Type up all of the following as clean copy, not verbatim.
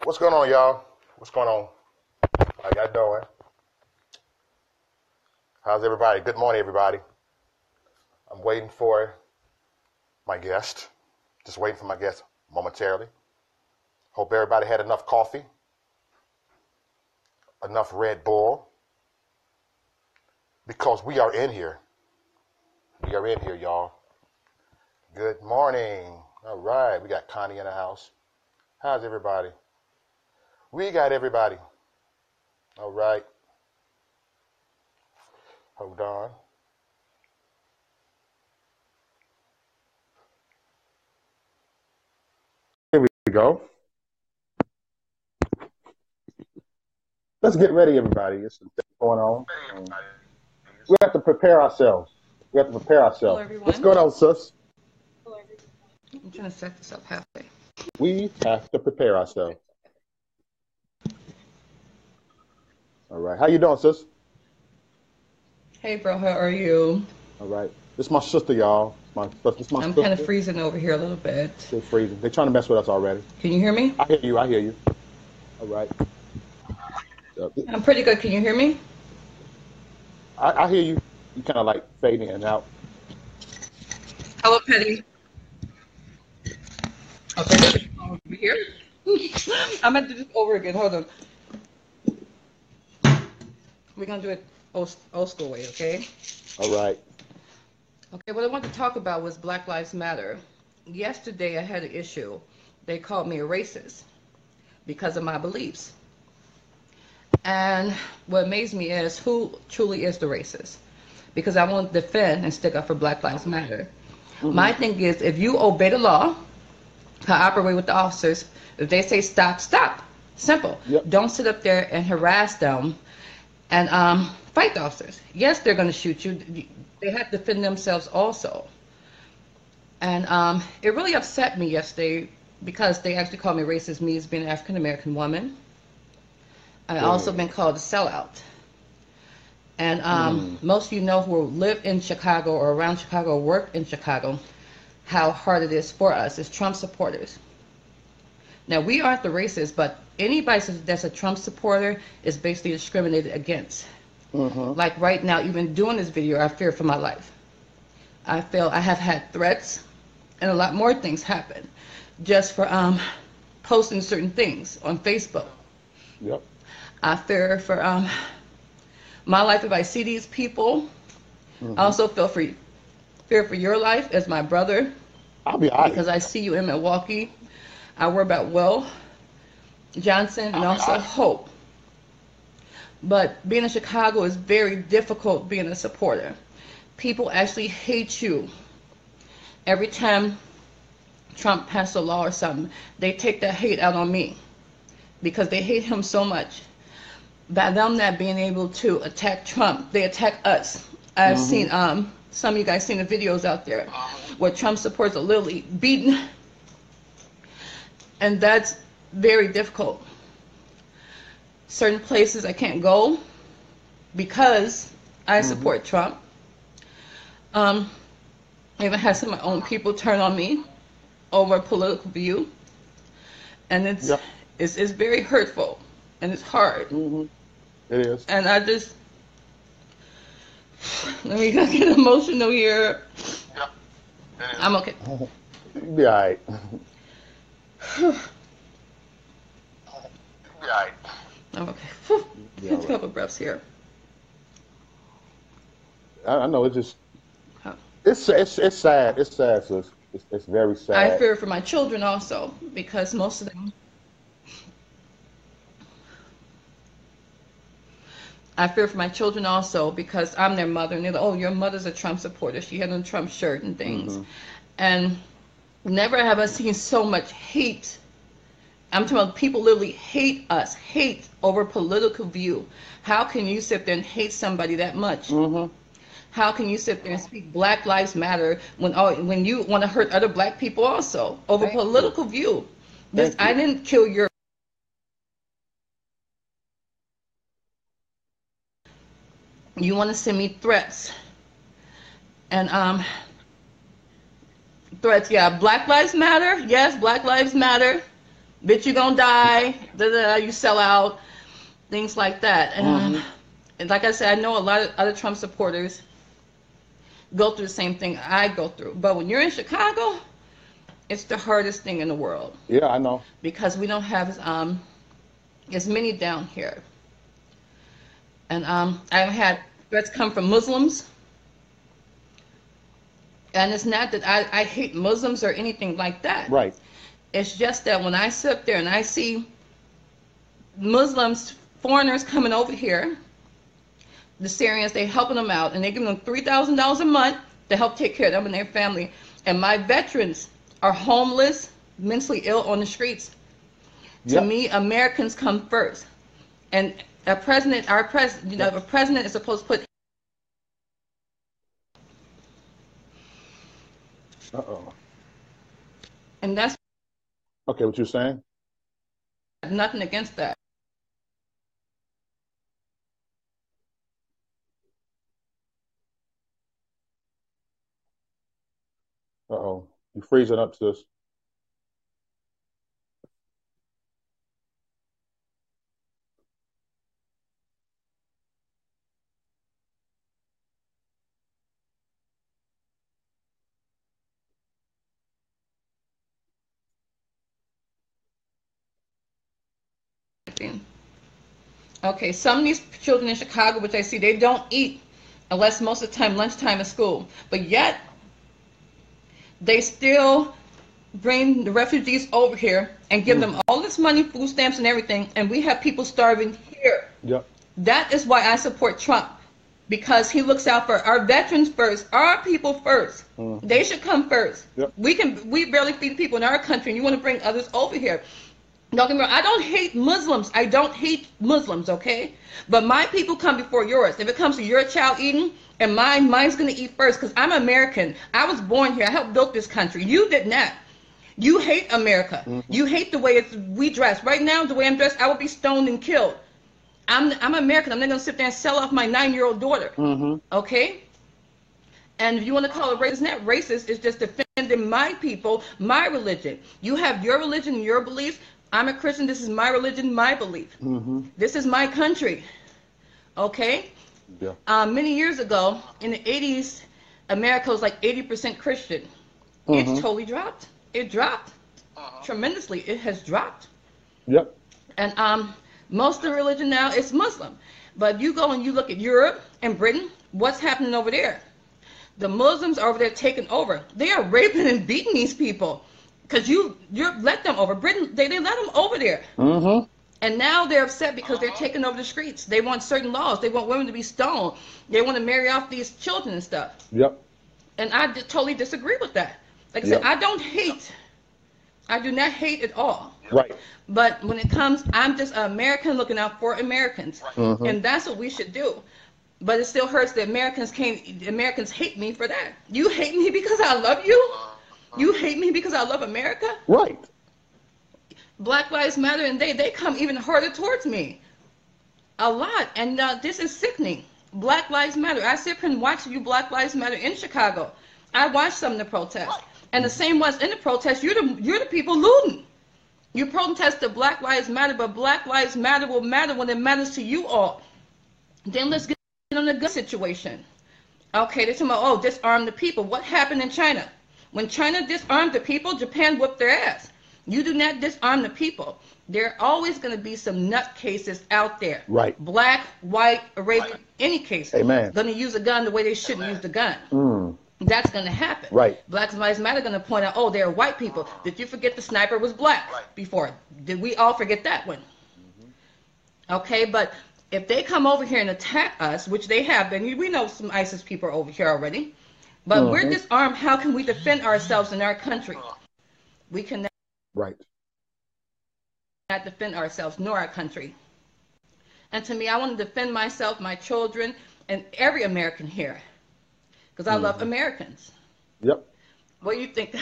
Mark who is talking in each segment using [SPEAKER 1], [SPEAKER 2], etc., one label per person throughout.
[SPEAKER 1] What's going on, y'all? What's going on? How y'all doing? How's everybody? Good morning, everybody. I'm waiting for my guest. Just waiting for my guest momentarily. Hope everybody had enough coffee, enough Red Bull, because we are in here. We are in here, y'all. Good morning. All right, we got Connie in the house. How's everybody? We got everybody. All right. Hold on. Here we go. Let's get ready, everybody. There's some things going on. We have to prepare ourselves.
[SPEAKER 2] Hello, everyone.
[SPEAKER 1] What's going on, sis?
[SPEAKER 2] I'm trying to set this up halfway.
[SPEAKER 1] We have to prepare ourselves. All right. How you doing, sis?
[SPEAKER 2] Hey, bro, how are you?
[SPEAKER 1] All right. This is my sister, y'all.
[SPEAKER 2] I'm
[SPEAKER 1] sister.
[SPEAKER 2] kind of freezing over here a little bit.
[SPEAKER 1] They're freezing. They're trying to mess with us already.
[SPEAKER 2] Can you hear me?
[SPEAKER 1] I hear you. All right.
[SPEAKER 2] I'm pretty good. Can you hear me?
[SPEAKER 1] I hear you. You kind of like fading in and out.
[SPEAKER 2] Hello, Petty. Okay, over here. I'm going to do this over again. Hold on. We're going to do it old school way, okay?
[SPEAKER 1] All right.
[SPEAKER 2] Okay, what I wanted to talk about was Black Lives Matter. Yesterday, I had an issue. They called me a racist because of my beliefs. And what amazed me is who truly is the racist. Because I won't defend and stick up for Black Lives Matter. Mm-hmm. My thing is, if you obey the law, cooperate with the officers, if they say stop, stop. Simple.
[SPEAKER 1] Yep.
[SPEAKER 2] Don't sit up there and harass them and fight the officers. Yes, they're going to shoot you. They have to defend themselves also. And it really upset me yesterday because they actually called me racist, me as being an African-American woman. I also been called a sellout. And most of you know who live in Chicago or around Chicago or work in Chicago, how hard it is for us as Trump supporters. Now, we aren't the racists, but anybody that's a Trump supporter is basically discriminated against. Mm-hmm. Like right now, even doing this video, I fear for my life. I feel I have had threats and a lot more things happen just for posting certain things on Facebook.
[SPEAKER 1] Yep.
[SPEAKER 2] I fear for my life if I see these people. Mm-hmm. I also fear for your life as my brother.
[SPEAKER 1] I'll be honest.
[SPEAKER 2] Because I see you in Milwaukee. I worry about Will Johnson and also Hope. But being in Chicago is very difficult being a supporter. People actually hate you. Every time Trump passes a law or something, they take that hate out on me because they hate him so much. By them not being able to attack Trump, they attack us. I've seen some of you guys seen the videos out there where Trump supporters are literally beaten, and that's very difficult. Certain places I can't go because I support Trump. I even had some of my own people turn on me over political view, and it's very hurtful and it's hard.
[SPEAKER 1] Mm-hmm. It is.
[SPEAKER 2] And I just let me not get emotional here.
[SPEAKER 1] Yep.
[SPEAKER 2] I'm okay.
[SPEAKER 1] You'll be all right. You'll be all right.
[SPEAKER 2] I'm okay. Take a couple breaths here.
[SPEAKER 1] I know it's just it's sad. It's sad, sis. It's very sad.
[SPEAKER 2] I fear for my children also because most of them. I fear for my children also because I'm their mother, and they're like, "Oh, your mother's a Trump supporter. She had on a Trump shirt and things." And never have I seen so much hate. I'm talking about people literally hate us, hate over political view. How can you sit there and hate somebody that much? How can you sit there and speak Black Lives Matter when you want to hurt other black people also over political view? I didn't kill your. You want to send me threats. And threats, yeah, Black Lives Matter. Yes, Black Lives Matter. Bitch, you gonna die. Da, da, da, you sell out. Things like that. And like I said, I know a lot of other Trump supporters go through the same thing I go through. But when you're in Chicago, it's the hardest thing in the world.
[SPEAKER 1] Yeah, I know.
[SPEAKER 2] Because we don't have as many down here. And I've had threats come from Muslims. And it's not that I hate Muslims or anything like that.
[SPEAKER 1] Right.
[SPEAKER 2] It's just that when I sit up there and I see Muslims, foreigners coming over here, the Syrians, they helping them out, and they give them $3,000 a month to help take care of them and their family. And my veterans are homeless, mentally ill on the streets. To me, Americans come first. And a president, a president is supposed to put. And that's
[SPEAKER 1] Okay, what you're saying?
[SPEAKER 2] nothing against that.
[SPEAKER 1] Uh-oh. You freezing up, sis.
[SPEAKER 2] Okay, some of these children in Chicago, which I see, they don't eat unless most of the time lunchtime is school. But yet, they still bring the refugees over here and give them all this money, food stamps and everything, and we have people starving here.
[SPEAKER 1] Yep.
[SPEAKER 2] That is why I support Trump, because he looks out for our veterans first, our people first. They should come first.
[SPEAKER 1] Yep.
[SPEAKER 2] We barely feed people in our country, and you want to bring others over here. Don't get me wrong, I don't hate Muslims. I don't hate Muslims, okay? But my people come before yours. If it comes to your child eating, and mine's going to eat first, because I'm American. I was born here. I helped build this country. You did not. You hate America. You hate the way we dress. Right now, the way I'm dressed, I would be stoned and killed. I'm American. I'm not going to sit there and sell off my 9-year-old daughter, okay? And if you want to call it racist, it's not racist. It's just defending my people, my religion. You have your religion and your beliefs. I'm a Christian. This is my religion, my belief. This is my country. Okay?
[SPEAKER 1] Yeah.
[SPEAKER 2] Many years ago, in the 80s, America was like 80% Christian. It's totally dropped. It dropped tremendously. It has dropped.
[SPEAKER 1] Yep.
[SPEAKER 2] And most of the religion now is Muslim. But you go and you look at Europe and Britain, what's happening over there? The Muslims are over there taking over. They are raping and beating these people. Because you let them over. Britain, they let them over there. And now they're upset because they're taking over the streets. They want certain laws. They want women to be stoned. They want to marry off these children and stuff.
[SPEAKER 1] Yep.
[SPEAKER 2] And I totally disagree with that. Like I said, I don't hate. I do not hate at all.
[SPEAKER 1] Right.
[SPEAKER 2] But when it comes, I'm just an American looking out for Americans. And that's what we should do. But it still hurts that Americans hate me for that. You hate me because I love you? You hate me because I love America?
[SPEAKER 1] Right.
[SPEAKER 2] Black Lives Matter, and they come even harder towards me. A lot. And this is sickening. Black Lives Matter. I sit here and watch you Black Lives Matter in Chicago. I watched some of the protests. And the same ones in the protests, you're the people looting. You protest the Black Lives Matter, but Black Lives Matter will matter when it matters to you all. Then let's get on the gun situation. Okay, they're talking about, oh, disarm the people. What happened in China? When China disarmed the people, Japan whooped their ass. You do not disarm the people. There are always going to be some nutcases out there.
[SPEAKER 1] Right.
[SPEAKER 2] Black, white, Arabian, any case.
[SPEAKER 1] Amen.
[SPEAKER 2] Going to use a gun the way they shouldn't use the gun. That's going to happen.
[SPEAKER 1] Right.
[SPEAKER 2] Black Lives Matter going to point out, oh, they're white people. Did you forget the sniper was black before? Did we all forget that one? Okay, but if they come over here and attack us, which they have been, we know some ISIS people are over here already, but we're disarmed. How can we defend ourselves in our country? We cannot defend ourselves nor our country. And to me, I want to defend myself, my children, and every American here. Because I love Americans.
[SPEAKER 1] Yep.
[SPEAKER 2] What do you think?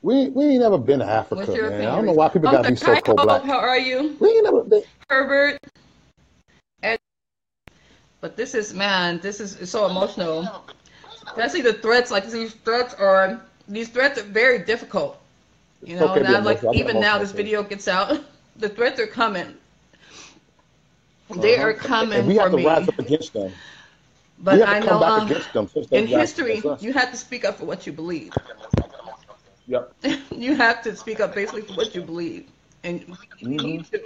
[SPEAKER 1] We ain't never been to Africa,
[SPEAKER 2] What's your
[SPEAKER 1] man.
[SPEAKER 2] opinion?
[SPEAKER 1] I don't know why people gotta be so pro-black.
[SPEAKER 2] How are you?
[SPEAKER 1] We ain't never been.
[SPEAKER 2] Herbert. But this is so emotional. Especially the threats, like these threats are very difficult. You
[SPEAKER 1] It's
[SPEAKER 2] know,
[SPEAKER 1] okay to
[SPEAKER 2] and
[SPEAKER 1] be
[SPEAKER 2] I like
[SPEAKER 1] emotional. I get
[SPEAKER 2] even now
[SPEAKER 1] emotional
[SPEAKER 2] this
[SPEAKER 1] too.
[SPEAKER 2] video gets out, the threats are coming. They
[SPEAKER 1] Uh-huh.
[SPEAKER 2] are
[SPEAKER 1] And
[SPEAKER 2] coming
[SPEAKER 1] we
[SPEAKER 2] for
[SPEAKER 1] have to rise
[SPEAKER 2] me.
[SPEAKER 1] up against them. We
[SPEAKER 2] But
[SPEAKER 1] have to
[SPEAKER 2] I
[SPEAKER 1] come
[SPEAKER 2] know
[SPEAKER 1] back against them since they
[SPEAKER 2] in
[SPEAKER 1] rise up
[SPEAKER 2] history
[SPEAKER 1] against us.
[SPEAKER 2] you have to speak up for what you believe.
[SPEAKER 1] Yep.
[SPEAKER 2] You have to speak up basically for what you believe. And we
[SPEAKER 1] Hmm.
[SPEAKER 2] need to.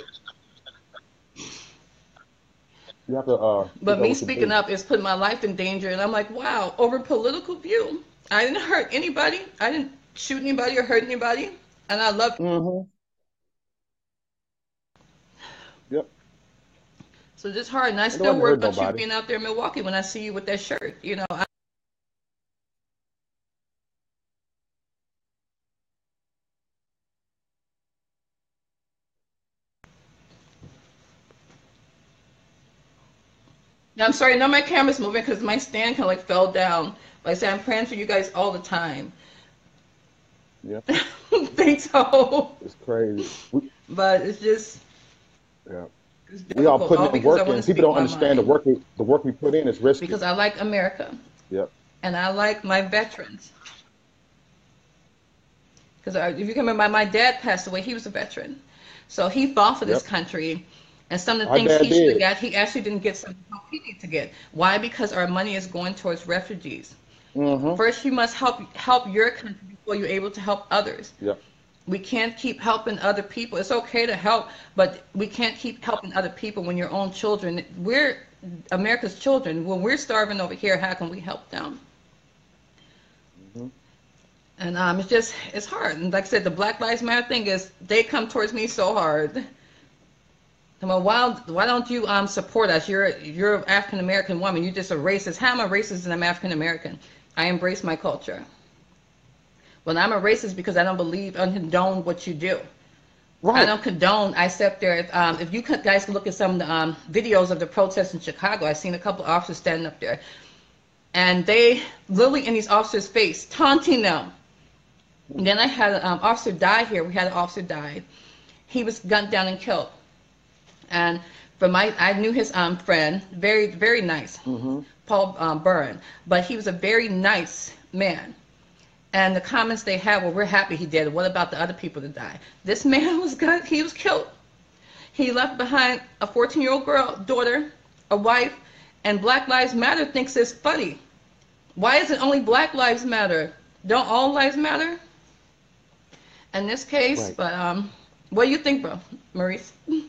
[SPEAKER 1] You have to
[SPEAKER 2] But
[SPEAKER 1] speak out
[SPEAKER 2] me
[SPEAKER 1] what you
[SPEAKER 2] speaking
[SPEAKER 1] believe.
[SPEAKER 2] up is putting my life in danger. And I'm like, wow, over political view. I didn't hurt anybody. I didn't shoot anybody or hurt anybody. And I love.
[SPEAKER 1] Hmm. Yep.
[SPEAKER 2] So it's hard. And I
[SPEAKER 1] Ain't
[SPEAKER 2] still
[SPEAKER 1] nobody
[SPEAKER 2] worry
[SPEAKER 1] hurt
[SPEAKER 2] about you
[SPEAKER 1] nobody.
[SPEAKER 2] being out there in Milwaukee when I see you with that shirt. You know, I'm sorry, no, my camera's moving because my stand kind of like fell down. Like I said, I'm praying for you guys all the time.
[SPEAKER 1] Yep.
[SPEAKER 2] Think so.
[SPEAKER 1] It's crazy.
[SPEAKER 2] But it's just,
[SPEAKER 1] Yeah.
[SPEAKER 2] it's
[SPEAKER 1] We all
[SPEAKER 2] difficult,
[SPEAKER 1] putting
[SPEAKER 2] all
[SPEAKER 1] in
[SPEAKER 2] because I
[SPEAKER 1] work,
[SPEAKER 2] want to
[SPEAKER 1] and people
[SPEAKER 2] speak
[SPEAKER 1] don't
[SPEAKER 2] my
[SPEAKER 1] understand
[SPEAKER 2] mind.
[SPEAKER 1] the work we put in is risky.
[SPEAKER 2] Because I like America
[SPEAKER 1] Yep.
[SPEAKER 2] and I like my veterans. Because if you can remember, my dad passed away. He was a veteran. So he fought for this
[SPEAKER 1] Yep.
[SPEAKER 2] country. And some of the
[SPEAKER 1] Our
[SPEAKER 2] things
[SPEAKER 1] dad
[SPEAKER 2] he should have
[SPEAKER 1] did.
[SPEAKER 2] got, he actually didn't get some help he needed to get. Why? Because our money is going towards refugees.
[SPEAKER 1] Hmm.
[SPEAKER 2] First, you must help your country before you're able to help others.
[SPEAKER 1] Yep.
[SPEAKER 2] We can't keep helping other people. It's okay to help, but we can't keep helping other people when your own children, we're America's children. When we're starving over here, how can we help them?
[SPEAKER 1] Hmm.
[SPEAKER 2] And it's hard. And like I said, the Black Lives Matter thing is, they come towards me so hard. I'm like, why don't you support us? You're an African American woman. You're just a racist. How am I racist and I'm African American? I embrace my culture. Well, I'm a racist because I don't believe and condone what you do. I
[SPEAKER 1] Right.
[SPEAKER 2] don't condone. I stepped there. If you guys can look at some of the videos of the protests in Chicago, I've seen a couple of officers standing up there, and they literally in these officers' face, taunting them. And then I had an officer die here. We had an officer die. He was gunned down and killed. And I knew his friend, very very nice,
[SPEAKER 1] Hmm.
[SPEAKER 2] Paul Byrne, but he was a very nice man. And the comments they had were, "We're happy he did. What about the other people that died?" This man was gunned. He was killed. He left behind a 14-year-old girl, daughter, a wife, and Black Lives Matter thinks it's funny. Why is it only Black Lives Matter? Don't all lives matter? In this case,
[SPEAKER 1] Right.
[SPEAKER 2] but what do you think, bro, Maurice?
[SPEAKER 1] You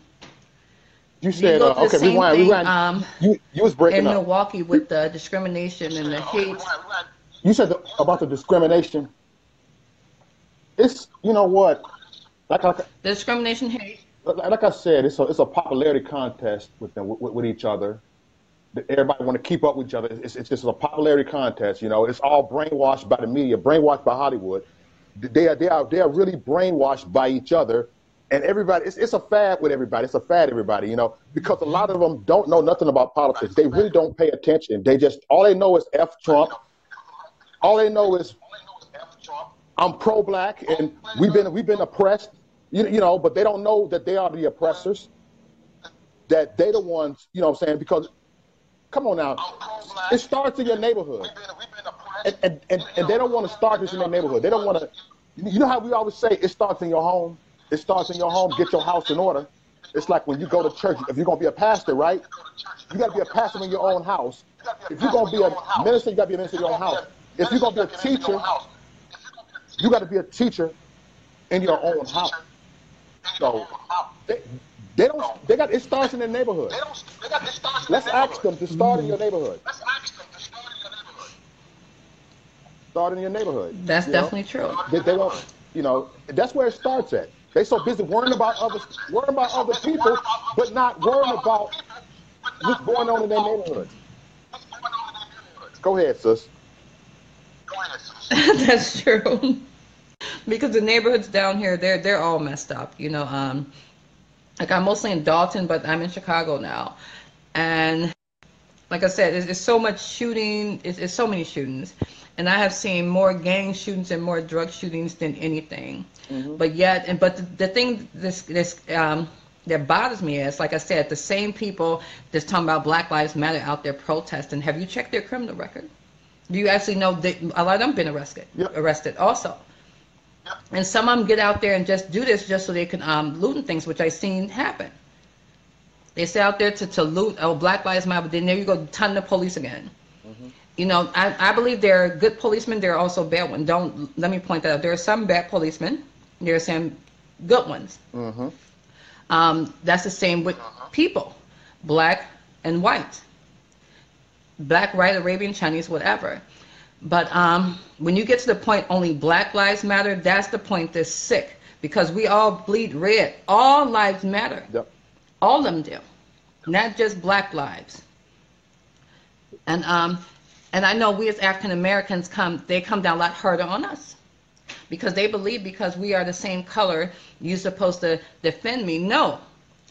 [SPEAKER 2] Do you
[SPEAKER 1] said
[SPEAKER 2] go through the
[SPEAKER 1] okay.
[SPEAKER 2] same thing
[SPEAKER 1] You was breaking
[SPEAKER 2] in
[SPEAKER 1] up.
[SPEAKER 2] Milwaukee with the discrimination and the hate?
[SPEAKER 1] You said about the discrimination. It's you know what like
[SPEAKER 2] The discrimination, hate.
[SPEAKER 1] like I said, it's a popularity contest with them with each other. Everybody want to keep up with each other. It's just a popularity contest. You know, it's all brainwashed by the media, brainwashed by Hollywood. They are really brainwashed by each other, and everybody. It's a fad with everybody. It's a fad everybody. You know, because a lot of them don't know nothing about politics. They really don't pay attention. They just all they know is F Trump. All they know is I'm pro-black and we've been oppressed. You know, but they don't know that they are the oppressors. That they the ones. You know what I'm saying? Because come on now. It starts in your neighborhood. And they don't want to start this in their neighborhood. They don't want to, you know how we always say it starts in your home? It starts in your home. Get your house in order. It's like when you go to church, if you're going to be a pastor, right? You got to be a pastor in your own house. If you're going to be a minister, you got to be a minister in your own house. If you're going to be a teacher, you got to be a teacher in your own house. So they, it starts in their neighborhood. Let's ask them to start in your neighborhood. Start in your neighborhood.
[SPEAKER 2] That's
[SPEAKER 1] You know,
[SPEAKER 2] definitely true.
[SPEAKER 1] they won't. You know, that's where it starts at. They so busy worrying about other people, but not worrying about what's going on in their neighborhoods. Go ahead, sis.
[SPEAKER 2] That's true. Because the neighborhoods down here, they're all messed up. You know, like I'm mostly in Dalton, but I'm in Chicago now, and like I said, it's so much shooting. It's so many shootings, and I have seen more gang shootings and more drug shootings than anything.
[SPEAKER 1] Hmm.
[SPEAKER 2] But the thing that bothers me is, like I said, the same people that's talking about Black Lives Matter out there protesting. Have you checked their criminal record? Do you actually know that a lot of them been arrested?
[SPEAKER 1] Yep.
[SPEAKER 2] Arrested also. And some of them get out there and just do this just so they can loot and things, which I've seen happen. They stay out there to loot. Oh, Black Lives Matter, but then there you go, ton of police again.
[SPEAKER 1] Mhm.
[SPEAKER 2] You know, I believe there are good policemen. There are also bad ones. Let me point that out. There are some bad policemen. There are some good ones.
[SPEAKER 1] Mhm.
[SPEAKER 2] That's the same with people, black and white, black, white, Arabian, Chinese, whatever. But when you get to the point only Black Lives Matter, that's the point that's sick, because we all bleed red. All lives matter.
[SPEAKER 1] Yep.
[SPEAKER 2] All of them do, not just Black lives. And I know we as African Americans come down a lot harder on us, because they believe because we are the same color, you're supposed to defend me. No,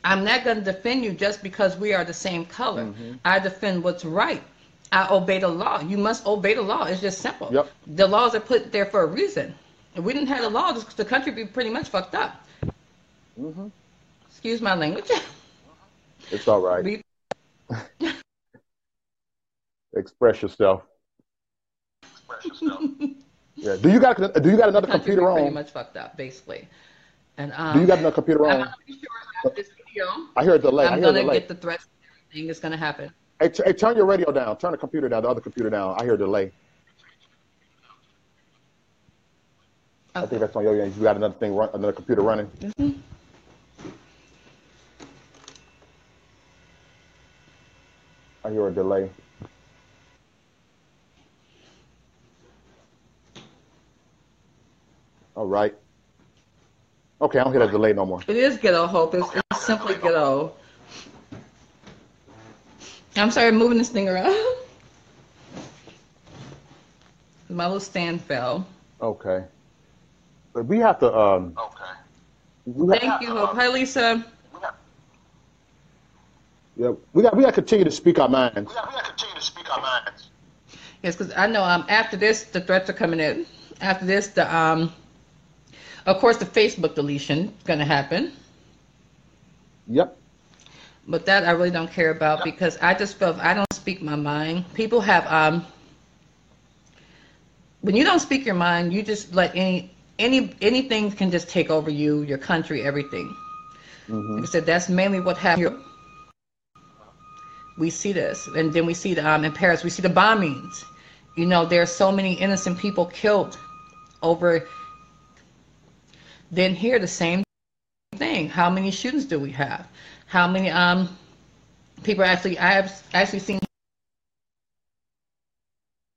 [SPEAKER 2] I'm not going to defend you just because we are the same color.
[SPEAKER 1] Mm-hmm.
[SPEAKER 2] I defend what's right. I obey the law. You must obey the law. It's just simple.
[SPEAKER 1] Yep.
[SPEAKER 2] The laws are put there for a reason. If we didn't have the laws, the country would be pretty much fucked up.
[SPEAKER 1] Mm-hmm.
[SPEAKER 2] Excuse my language.
[SPEAKER 1] It's all right. Express yourself. Yeah. Do you got another computer on?
[SPEAKER 2] Pretty much fucked up, basically. And
[SPEAKER 1] do you got another computer on?
[SPEAKER 2] I'm not sure after this video.
[SPEAKER 1] I hear a delay.
[SPEAKER 2] I'm gonna get the threats. Everything that's gonna happen.
[SPEAKER 1] Hey, turn your radio down. Turn the computer down. The other computer down. I hear a delay. Okay. I think that's on your end. You got another thing, another computer running.
[SPEAKER 2] Mm-hmm.
[SPEAKER 1] I hear a delay. All right. Okay, I don't hear that delay no more.
[SPEAKER 2] It is ghetto, Hope. It's simply ghetto. I'm sorry, moving this thing around. My little stand fell.
[SPEAKER 1] Okay. But we have to.
[SPEAKER 2] Thank you, Hope. Hi, Lisa.
[SPEAKER 1] Yeah, we got to continue to speak our minds.
[SPEAKER 2] Yes, because I know after this the threats are coming in. After this, of course, the Facebook deletion is going to happen.
[SPEAKER 1] Yep.
[SPEAKER 2] But that I really don't care about, because I just feel if I don't speak my mind, people have when you don't speak your mind, you just let anything can just take over you, your country, everything.
[SPEAKER 1] Mm-hmm.
[SPEAKER 2] Like I said, that's mainly what happened here. We see this, and then we see in Paris, we see the bombings. You know, there are so many innocent people killed over. Then here, the same thing. How many shootings do we have? How many people actually? I have actually seen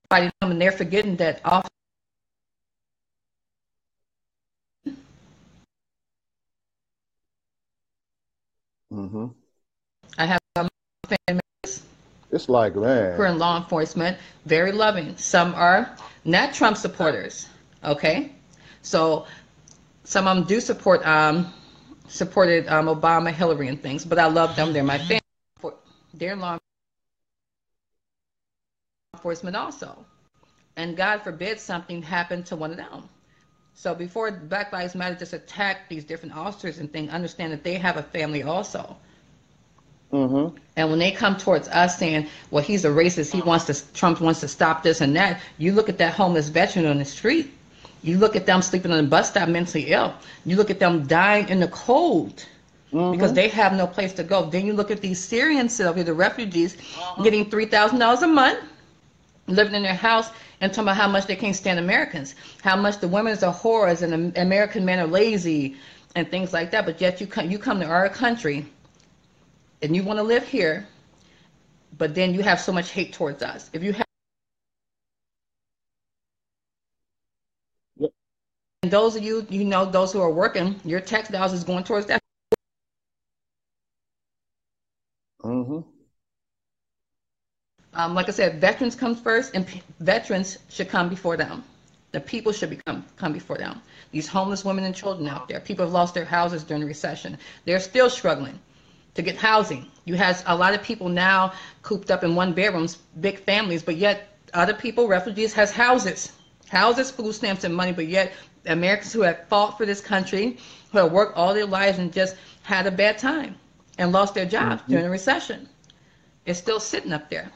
[SPEAKER 2] fighting them, and they're forgetting that often.
[SPEAKER 1] Mm-hmm.
[SPEAKER 2] I have some family
[SPEAKER 1] It's like, man,
[SPEAKER 2] who are in law enforcement, very loving. Some are not Trump supporters. Okay, so some of them do supported Obama, Hillary, and things. But I love them. They're my family. They're law enforcement also. And God forbid something happened to one of them. So before Black Lives Matter just attack these different officers and things, understand that they have a family also.
[SPEAKER 1] Mm-hmm.
[SPEAKER 2] And when they come towards us saying, well, he's a racist, Trump wants to stop this and that, you look at that homeless veteran on the street. You look at them sleeping on the bus stop mentally ill. You look at them dying in the cold because they have no place to go. Then you look at these Syrians over here, the refugees, getting $3,000 a month, living in their house, and talking about how much they can't stand Americans, how much the women are whores and the American men are lazy and things like that. But yet you come to our country and you want to live here, but then you have so much hate towards us. If you have And those of you, those who are working, your tax dollars is going towards that.
[SPEAKER 1] Mm-hmm.
[SPEAKER 2] Like I said, veterans come first, and veterans should come before them. The people should come before them. These homeless women and children out there, people have lost their houses during the recession. They're still struggling to get housing. You have a lot of people now cooped up in one bedrooms, big families, but yet other people, refugees, has houses, food stamps, and money, but yet Americans who have fought for this country, who have worked all their lives and just had a bad time and lost their jobs during the recession, it's still sitting up there.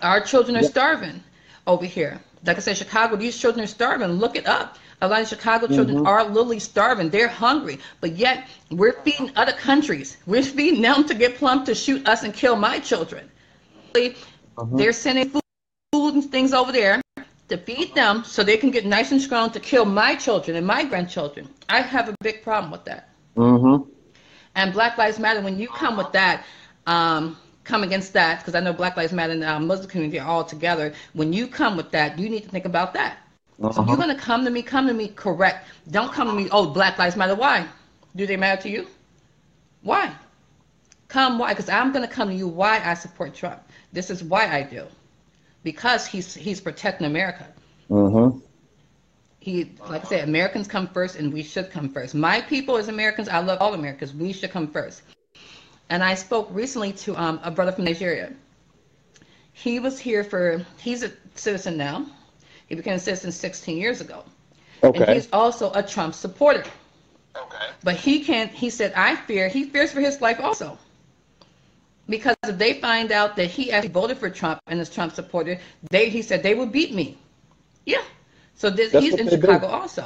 [SPEAKER 2] Our children are starving over here. Like I said, Chicago, these children are starving. Look it up. A lot of Chicago children
[SPEAKER 3] Mm-hmm.
[SPEAKER 2] are literally starving. They're hungry, but yet we're feeding other countries. We're feeding them to get plumb to shoot us and kill my children.
[SPEAKER 3] Mm-hmm.
[SPEAKER 2] They're sending food and things over there to feed them so they can get nice and strong to kill my children and my grandchildren. I have a big problem with that.
[SPEAKER 3] Mm-hmm.
[SPEAKER 2] And Black Lives Matter, when you come with that, come against that, because I know Black Lives Matter and the Muslim community are all together. When you come with that, you need to think about that. So if you're
[SPEAKER 3] Uh-huh.
[SPEAKER 2] going to come to me correct. Don't come to me, oh, Black Lives Matter. Why? Do they matter to you? Why? Why? Because I'm going to come to you why I support Trump. This is why I do. Because he's protecting America.
[SPEAKER 3] Mm-hmm.
[SPEAKER 2] Like I said, Americans come first, and we should come first. My people as Americans, I love all Americans. We should come first. And I spoke recently to a brother from Nigeria. He's a citizen now. He became a citizen 16 years ago. And
[SPEAKER 3] Okay.
[SPEAKER 2] he's also a Trump supporter. Okay. But he said, he fears for his life also. Because if they find out that he actually voted for Trump and is Trump supporter, he said they would beat me. Yeah. So
[SPEAKER 3] That's
[SPEAKER 2] he's
[SPEAKER 3] what
[SPEAKER 2] in
[SPEAKER 3] they do.
[SPEAKER 2] Chicago also.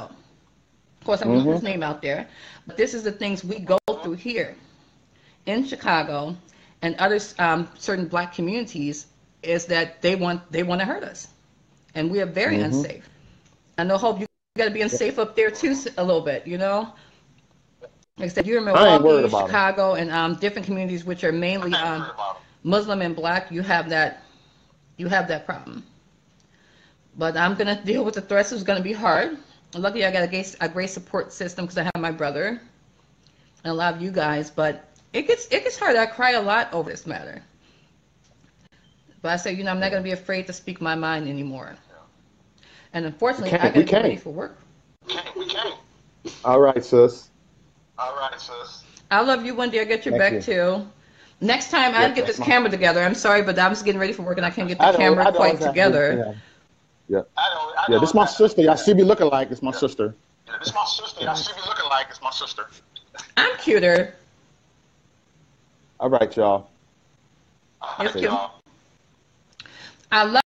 [SPEAKER 2] Of course, I'm going to put his
[SPEAKER 3] Mm-hmm.
[SPEAKER 2] name out there. But this is the things we go through here in Chicago and other certain black communities, is that they want to hurt us. And we are very
[SPEAKER 3] Mm-hmm.
[SPEAKER 2] unsafe. I know, Hope, you got to be unsafe up there too a little bit, you know? Like I said, you're in
[SPEAKER 3] I ain't worried
[SPEAKER 2] Milwaukee,
[SPEAKER 3] about them.
[SPEAKER 2] Chicago, and different communities which are mainly Muslim and black. You have that problem. But I'm gonna deal with the threats. It's gonna be hard. Luckily, I got a great support system because I have my brother and a lot of you guys. But it gets hard. I cry a lot over this matter. But I say, I'm not gonna be afraid to speak my mind anymore. And
[SPEAKER 3] We
[SPEAKER 2] unfortunately, I
[SPEAKER 3] can't. We
[SPEAKER 2] gotta get ready
[SPEAKER 3] can't.
[SPEAKER 2] for work.
[SPEAKER 1] We can't.
[SPEAKER 3] All right, sis.
[SPEAKER 1] All right, sis.
[SPEAKER 2] I love you. One day I'll get your
[SPEAKER 3] Thank
[SPEAKER 2] back
[SPEAKER 3] you.
[SPEAKER 2] too. Next time
[SPEAKER 3] Yeah,
[SPEAKER 2] I'll get
[SPEAKER 3] that's
[SPEAKER 2] this
[SPEAKER 3] my.
[SPEAKER 2] camera together. I'm sorry, but I'm just getting ready for work and I can't get the
[SPEAKER 3] I know.
[SPEAKER 2] camera
[SPEAKER 3] I know
[SPEAKER 2] quite
[SPEAKER 3] exactly.
[SPEAKER 2] together.
[SPEAKER 3] Yeah. Yeah.
[SPEAKER 1] I
[SPEAKER 3] Yeah.
[SPEAKER 1] know
[SPEAKER 3] This is my
[SPEAKER 1] exactly.
[SPEAKER 3] sister. Y'all see me looking like it's my sister.
[SPEAKER 1] Yeah, this is my sister. I see me looking like it's my sister.
[SPEAKER 2] I'm cuter.
[SPEAKER 3] All right, y'all.
[SPEAKER 2] It's
[SPEAKER 3] See
[SPEAKER 2] cute.
[SPEAKER 3] ya.
[SPEAKER 2] I love